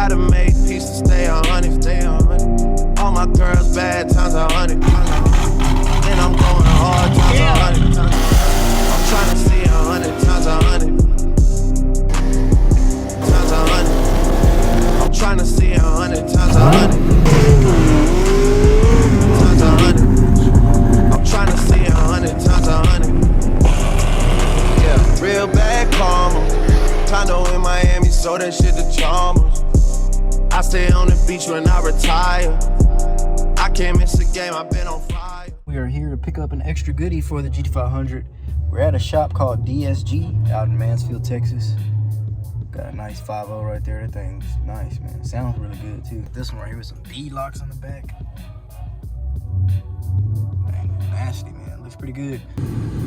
Gotta make peace to stay 100. All my girls bad times 100. And I'm going hard times 100. I'm tryna see 100 times 100. Times 100. I'm tryna see 100 times 100. Times 100. I'm tryna see 100 times 100. Yeah, real bad karma. Condo in Miami, so that shit the charmers. I stay on the beach when I retire. I can't miss a game, I've been on fire. We are here to pick up an extra goodie for the Gt500. We're at a shop called DSG out in Mansfield, Texas. Got a nice 5.0 right there. That thing's nice, man. Sounds really good too. This one right here with some bead locks on the back. Dang, nasty, man. Looks pretty good.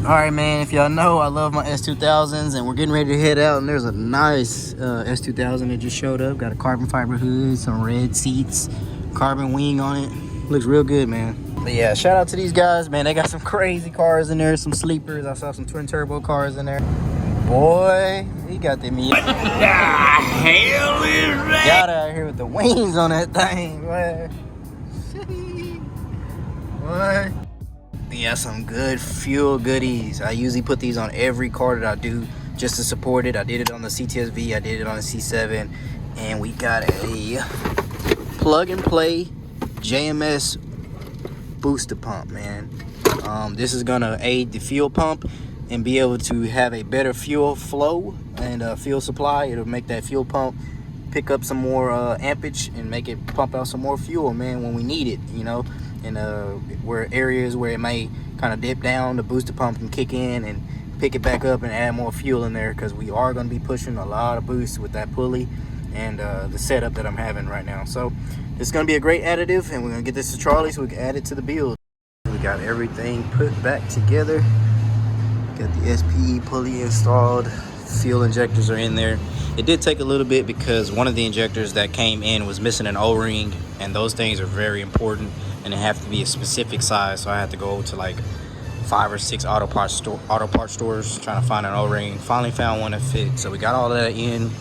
All right, man. If y'all know, I love my S2000s, and we're getting ready to head out. And there's a nice S2000 that just showed up. Got a carbon fiber hood, some red seats, carbon wing on it. Looks real good, man. But yeah, shout out to these guys, man. They got some crazy cars in there, some sleepers. I saw some twin turbo cars in there. Boy, he got them. What the hell is that? Got out here with the wings on that thing, man. What? Yeah, some good fuel goodies. I usually put these on every car that I do just to support it. I did it on the CTSV, I did it on the C7, and we got a plug and play Jms Booster pump, man. This is gonna aid the fuel pump and be able to have a better fuel flow and fuel supply. It'll make that fuel pump pick up some more ampage and make it pump out some more fuel, man, when we need it, you know. And where areas where it may kind of dip down, the booster pump can kick in and pick it back up and add more fuel in there, because we are going to be pushing a lot of boost with that pulley and the setup that I'm having right now. So it's going to be a great additive, and we're going to get this to Charlie so we can add it to the build. We got everything put back together. Got the SPE pulley installed. Fuel injectors are in there. It did take a little bit because one of the injectors that came in was missing an O-ring, and those things are very important and they have to be a specific size. So I had to go to like 5 or 6 auto parts stores trying to find an O-ring. Finally found one that fit. So we got all of that in.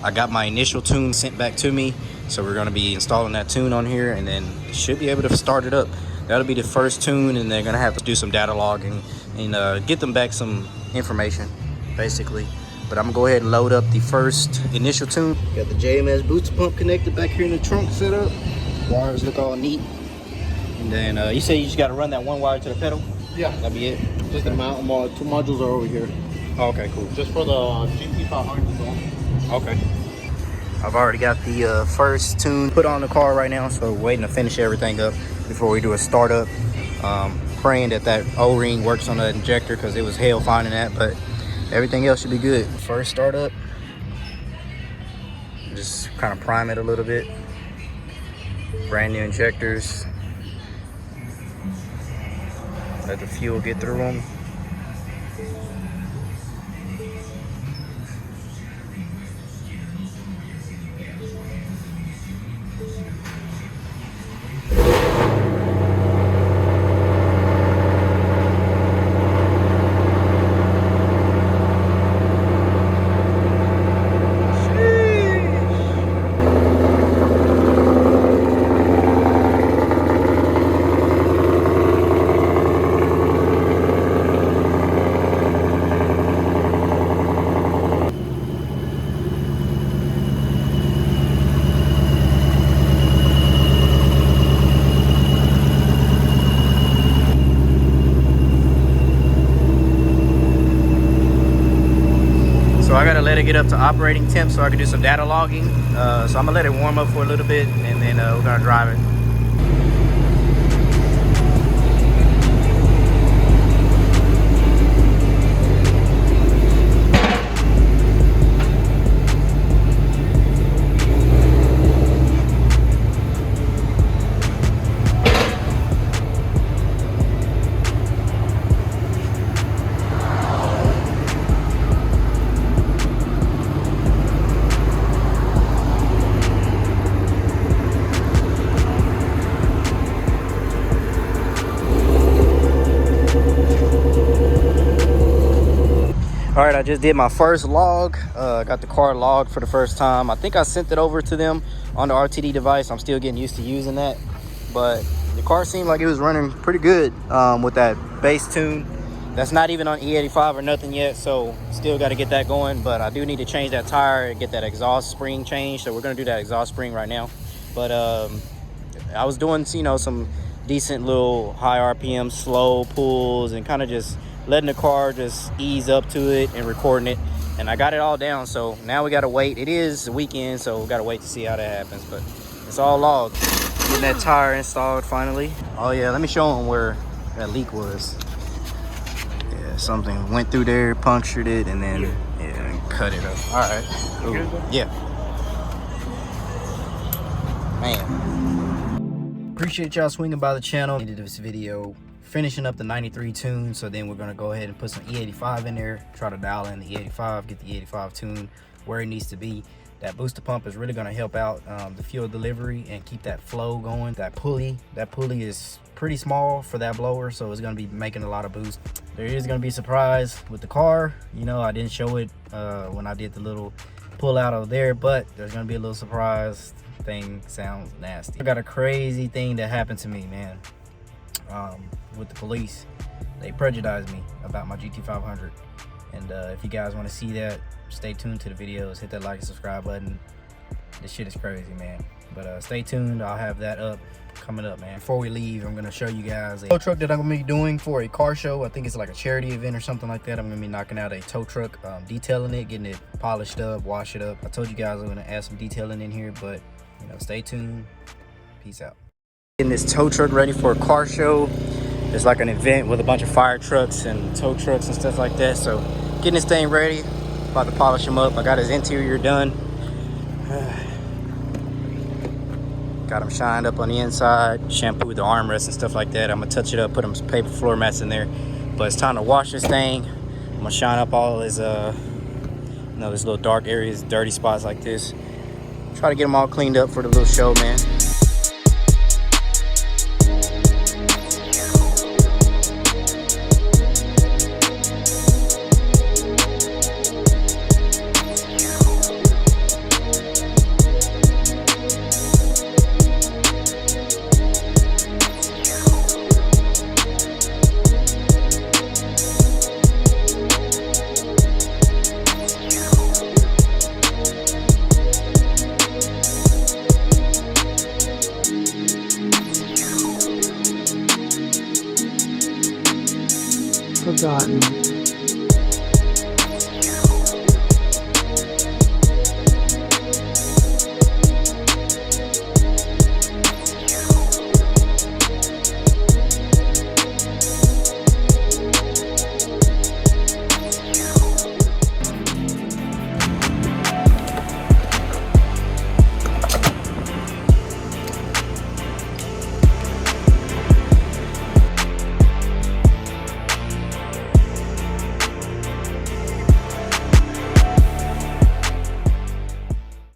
I got my initial tune sent back to me, so we're going to be installing that tune on here, and then should be able to start it up. That'll be the first tune, and they're going to have to do some data logging and get them back some information, basically. But I'm gonna go ahead and load up the first initial tune. Got the Jms Boost pump connected back here in the trunk set up. Wires look all neat. And then you say you just gotta run that one wire to the pedal? Yeah. That'll be it? Just the mount, 2 modules are over here. Oh, okay, cool. Just for the Gt500. Okay. I've already got the first tune put on the car right now, so we're waiting to finish everything up before we do a startup. Praying that O-ring works on the injector, because it was hell finding that, but everything else should be good. First startup, just kind of prime it a little bit. Brand new injectors. Let the fuel get through them. So I gotta let it get up to operating temp so I can do some data logging. So I'm gonna let it warm up for a little bit, and then we're gonna drive it. right, I just did my first log. Got the car logged for the first time. I think I sent it over to them on the RTD device. I'm still getting used to using that, but the car seemed like it was running pretty good with that bass tune. That's not even on E85 or nothing yet, so still got to get that going. But I do need to change that tire and get that exhaust spring changed, so we're gonna do that exhaust spring right now. But I was doing, you know, some decent little high RPM slow pulls and kind of just letting the car just ease up to it and recording it, and I got it all down. So now we gotta wait. It is the weekend, so we gotta wait to see how that happens, but it's all logged. Getting that tire installed finally. Oh yeah, let me show them where that leak was. Yeah, something went through there, punctured it, and then yeah, cut it up. All right, cool. Yeah, man, appreciate y'all swinging by the channel. Ended this video finishing up the 93 tune, so then we're gonna go ahead and put some E85 in there, try to dial in the E85, get the E85 tune where it needs to be. That booster pump is really gonna help out the fuel delivery and keep that flow going. That pulley is pretty small for that blower, so it's gonna be making a lot of boost. There is gonna be a surprise with the car. You know, I didn't show it when I did the little pull out over there, but there's gonna be a little surprise. Thing sounds nasty. I got a crazy thing that happened to me, man. With the police, they prejudiced me about my Gt500, and if you guys want to see that, stay tuned to the videos, hit that like and subscribe button. This shit is crazy, man. But stay tuned, I'll have that up coming up, man. Before we leave, I'm gonna show you guys a tow truck that I'm gonna be doing for a car show. I think it's like a charity event or something like that. I'm gonna be knocking out a tow truck, detailing it, getting it polished up, wash it up. I told you guys I'm gonna add some detailing in here, but you know, stay tuned. Peace out. Getting this tow truck ready for a car show. It's like an event with a bunch of fire trucks and tow trucks and stuff like that. So getting this thing ready, about to polish him up. I got his interior done. Got him shined up on the inside, shampooed the armrest and stuff like that. I'm gonna touch it up, put some paper floor mats in there. But it's time to wash this thing. I'm gonna shine up all his you know, these little dark areas, dirty spots like this. Try to get them all cleaned up for the little show, man. Forgotten.